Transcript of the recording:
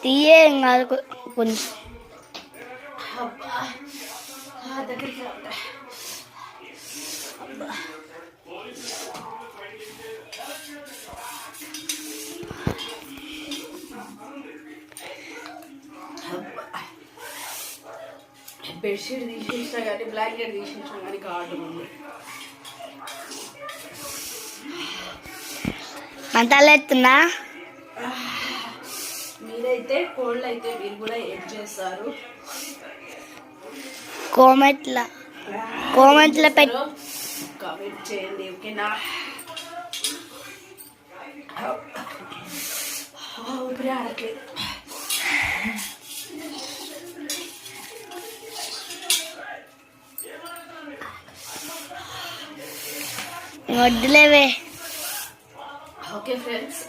తీయే కాదు కొంచెం దగ్గరికి బెడ్షీట్ తీసేసినా కానీ బ్లాంకెట్ తీసేసినా కానీ కార్డు ఉంది. మంటలేస్తున్నా. మీరైతే కోల్డ్ అయితే మీరు కూడా ఏం చేస్తారు కామెంట్లో కామెంట్ చేయండి. ఓకేనా? ఊపిరి ఆడట్లేదు. వద్దులేవే. Okay friends,